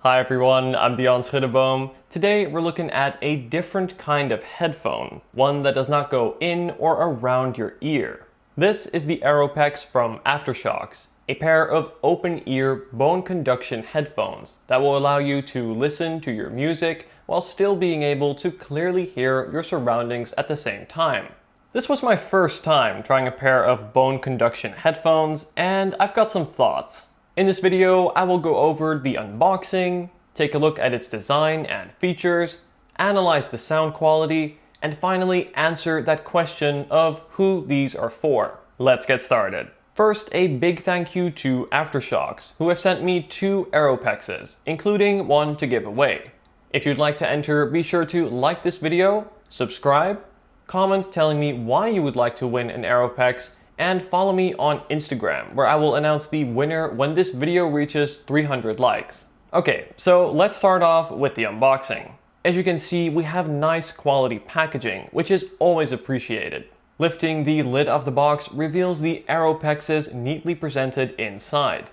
Hi everyone, I'm Dion Schuddeboom. Today we're looking at a different kind of headphone, one that does not go in or around your ear. This is the Aeropex from Aftershokz, a pair of open-ear bone conduction headphones that will allow you to listen to your music while still being able to clearly hear your surroundings at the same time. This was my first time trying a pair of bone conduction headphones, and I've got some thoughts. In this video, I will go over the unboxing, take a look at its design and features, analyze the sound quality, and finally answer that question of who these are for. Let's get started. First, a big thank you to Aftershokz, who have sent me 2 Aeropexes, including one to give away. If you'd like to enter, be sure to like this video, subscribe, comment telling me why you would like to win an Aeropex, and follow me on Instagram, where I will announce the winner when this video reaches 300 likes. Okay, so let's start off with the unboxing. As you can see, we have nice quality packaging, which is always appreciated. Lifting the lid of the box reveals the Aeropexes neatly presented inside.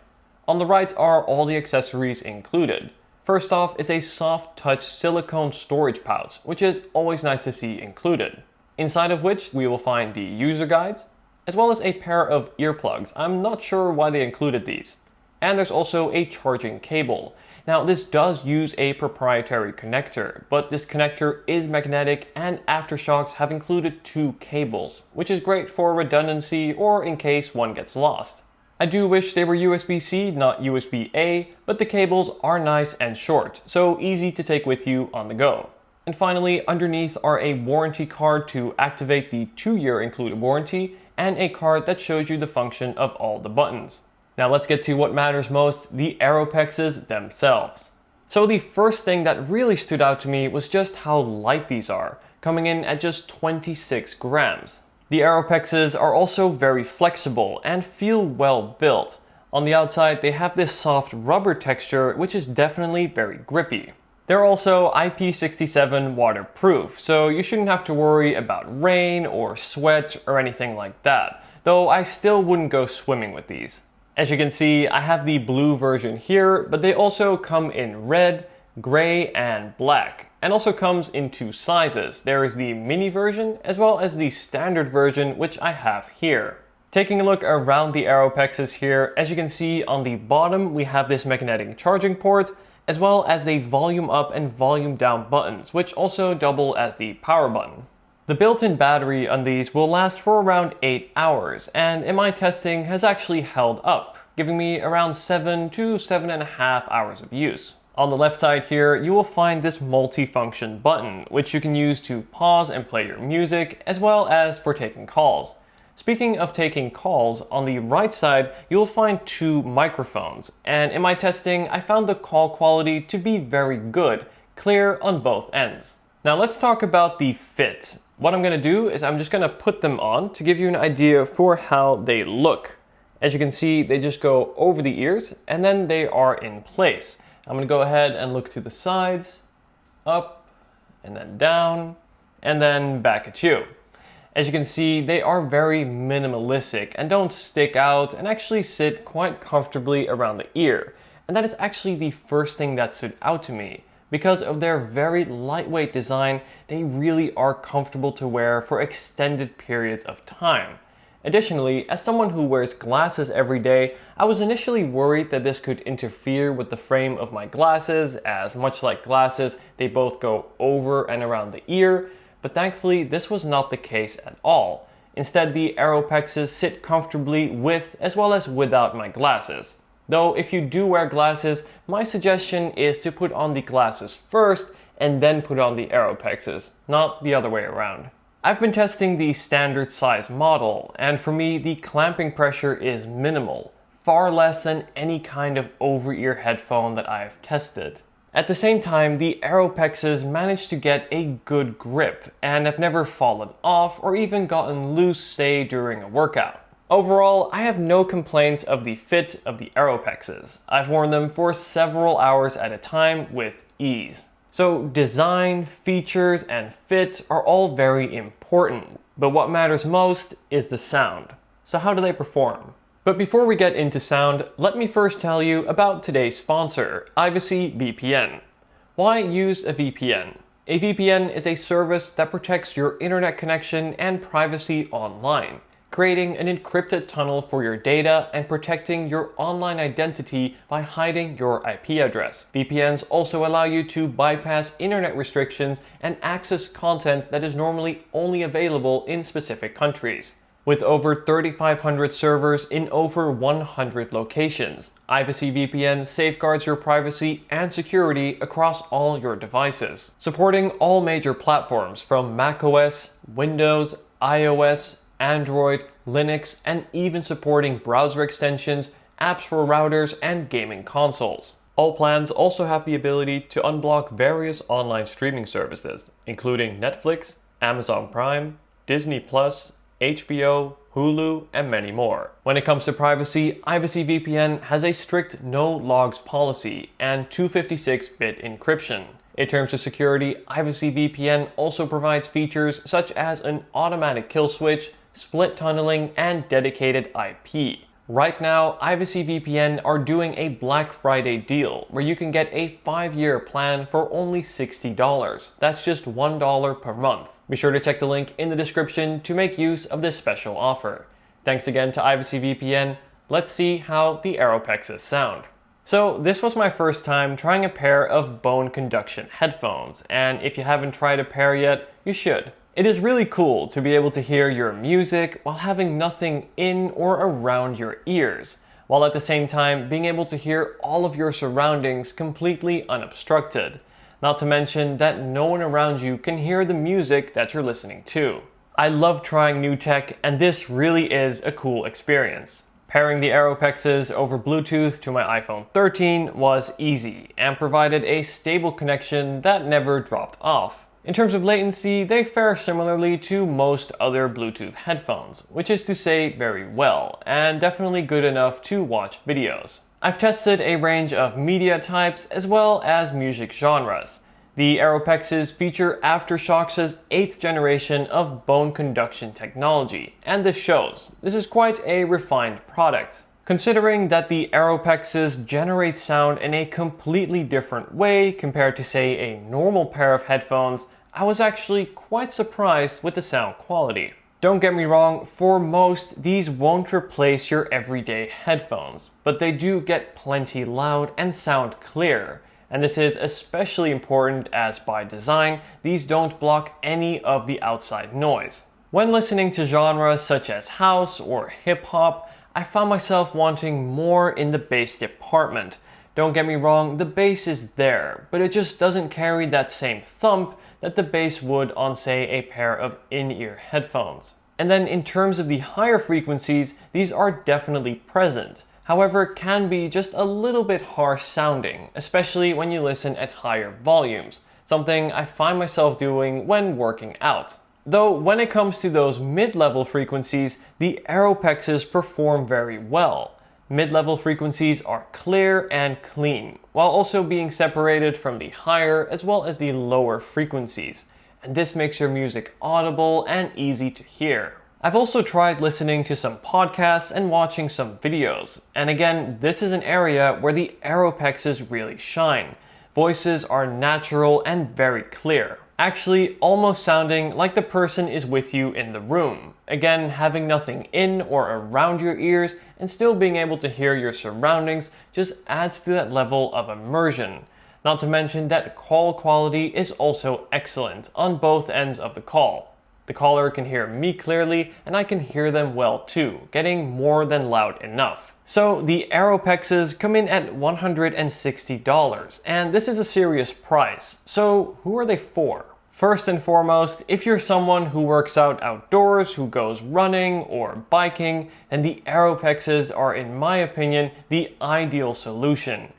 On the right are all the accessories included. First off is a soft touch silicone storage pouch, which is always nice to see included. Inside of which we will find the user guides, as well as a pair of earplugs. I'm not sure why they included these. And there's also a charging cable. Now this does use a proprietary connector, but this connector is magnetic and Aftershokz have included 2 cables, which is great for redundancy or in case one gets lost. I do wish they were USB-C, not USB-A, but the cables are nice and short, so easy to take with you on the go. And finally, underneath are a warranty card to activate the 2-year included warranty and a card that shows you the function of all the buttons. Now let's get to what matters most, the Aeropexes themselves. So the first thing that really stood out to me was just how light these are, coming in at just 26 grams. The Aeropexes are also very flexible and feel well built. On the outside they have this soft rubber texture which is definitely very grippy. They're also IP67 waterproof, so you shouldn't have to worry about rain or sweat or anything like that, though I still wouldn't go swimming with these. As you can see, I have the blue version here, but they also come in red, gray, and black, and also comes in 2 sizes. There is the mini version as well as the standard version, which I have here. Taking a look around the Aeropexes here, as you can see on the bottom we have this magnetic charging port, as well as the volume up and volume down buttons, which also double as the power button. The built-in battery on these will last for around 8 hours, and in my testing has actually held up, giving me around 7 to 7.5 hours of use. On the left side here, you will find this multifunction button, which you can use to pause and play your music, as well as for taking calls. Speaking of taking calls, on the right side, you'll find 2 microphones, and in my testing, I found the call quality to be very good, clear on both ends. Now let's talk about the fit. What I'm gonna do is I'm just gonna put them on to give you an idea for how they look. As you can see, they just go over the ears, and then they are in place. I'm gonna go ahead and look to the sides, up, and then down, and then back at you. As you can see, they are very minimalistic and don't stick out and actually sit quite comfortably around the ear. And that is actually the first thing that stood out to me. Because of their very lightweight design, they really are comfortable to wear for extended periods of time. Additionally, as someone who wears glasses every day, I was initially worried that this could interfere with the frame of my glasses, as much like glasses, they both go over and around the ear. But thankfully, this was not the case at all. Instead, the Aeropexes sit comfortably with as well as without my glasses. Though if you do wear glasses, my suggestion is to put on the glasses first and then put on the Aeropexes, not the other way around. I've been testing the standard size model, and for me, the clamping pressure is minimal, far less than any kind of over-ear headphone that I've tested. At the same time, the Aeropexes managed to get a good grip and have never fallen off or even gotten loose, say, during a workout. Overall, I have no complaints of the fit of the Aeropexes. I've worn them for several hours at a time with ease. So design, features, and fit are all very important, but what matters most is the sound. So how do they perform? But before we get into sound, let me first tell you about today's sponsor, Privacy VPN. Why use a VPN? A VPN is a service that protects your internet connection and privacy online, creating an encrypted tunnel for your data and protecting your online identity by hiding your IP address. VPNs also allow you to bypass internet restrictions and access content that is normally only available in specific countries. With over 3,500 servers in over 100 locations, Privacy VPN safeguards your privacy and security across all your devices, supporting all major platforms from macOS, Windows, iOS, Android, Linux, and even supporting browser extensions, apps for routers, and gaming consoles. All plans also have the ability to unblock various online streaming services, including Netflix, Amazon Prime, Disney+, HBO, Hulu, and many more. When it comes to privacy, Privacy VPN has a strict no logs policy and 256-bit encryption. In terms of security, Privacy VPN also provides features such as an automatic kill switch, split tunneling, and dedicated IP. Right now, Privacy VPN are doing a Black Friday deal where you can get a 5-year plan for only $60. That's just $1 per month. Be sure to check the link in the description to make use of this special offer. Thanks again to Privacy VPN. Let's see how the Aeropexes sound. So this was my first time trying a pair of bone conduction headphones, and if you haven't tried a pair yet, you should. It is really cool to be able to hear your music while having nothing in or around your ears, while at the same time being able to hear all of your surroundings completely unobstructed. Not to mention that no one around you can hear the music that you're listening to. I love trying new tech, and this really is a cool experience. Pairing the Aeropexes over Bluetooth to my iPhone 13 was easy and provided a stable connection that never dropped off. In terms of latency, they fare similarly to most other Bluetooth headphones, which is to say very well, and definitely good enough to watch videos. I've tested a range of media types as well as music genres. The Aeropexes feature Aftershokz's 8th generation of bone conduction technology, and this shows. This is quite a refined product. Considering that the Aeropexes generate sound in a completely different way compared to, say, a normal pair of headphones, I was actually quite surprised with the sound quality. Don't get me wrong, for most, these won't replace your everyday headphones, but they do get plenty loud and sound clear. And this is especially important as by design, these don't block any of the outside noise. When listening to genres such as house or hip-hop, I found myself wanting more in the bass department. Don't get me wrong, the bass is there, but it just doesn't carry that same thump that the bass would on, say, a pair of in-ear headphones. And then in terms of the higher frequencies, these are definitely present. However, can be just a little bit harsh sounding, especially when you listen at higher volumes, something I find myself doing when working out. Though when it comes to those mid-level frequencies, the Aeropexes perform very well. Mid-level frequencies are clear and clean, while also being separated from the higher as well as the lower frequencies. And this makes your music audible and easy to hear. I've also tried listening to some podcasts and watching some videos. And again, this is an area where the Aeropexes really shine. Voices are natural and very clear. Actually, almost sounding like the person is with you in the room. Again, having nothing in or around your ears and still being able to hear your surroundings just adds to that level of immersion. Not to mention that call quality is also excellent on both ends of the call. The caller can hear me clearly and I can hear them well too, getting more than loud enough. So the Aeropexes come in at $160, and this is a serious price. So who are they for? First and foremost, if you're someone who works out outdoors, who goes running or biking, then the Aeropexes are, in my opinion, the ideal solution.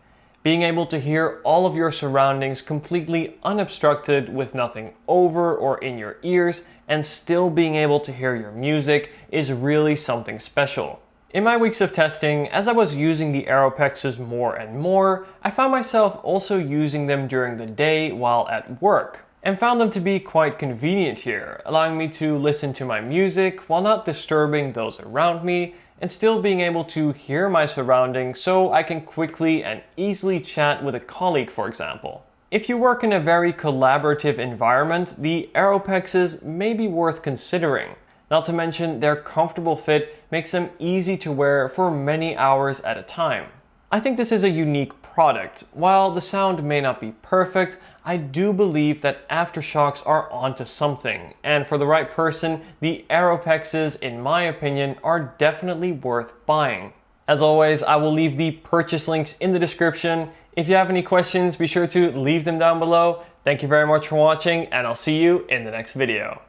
Being able to hear all of your surroundings completely unobstructed with nothing over or in your ears and still being able to hear your music is really something special. In my weeks of testing, as I was using the Aeropexes more and more, I found myself also using them during the day while at work, and found them to be quite convenient here, allowing me to listen to my music while not disturbing those around me, and still being able to hear my surroundings so I can quickly and easily chat with a colleague, for example. If you work in a very collaborative environment, the Aeropexes may be worth considering. Not to mention their comfortable fit makes them easy to wear for many hours at a time. I think this is a unique product. While the sound may not be perfect, I do believe that Aftershokz are onto something, and for the right person, the Aeropexes, in my opinion, are definitely worth buying. As always, I will leave the purchase links in the description. If you have any questions, be sure to leave them down below. Thank you very much for watching, and I'll see you in the next video.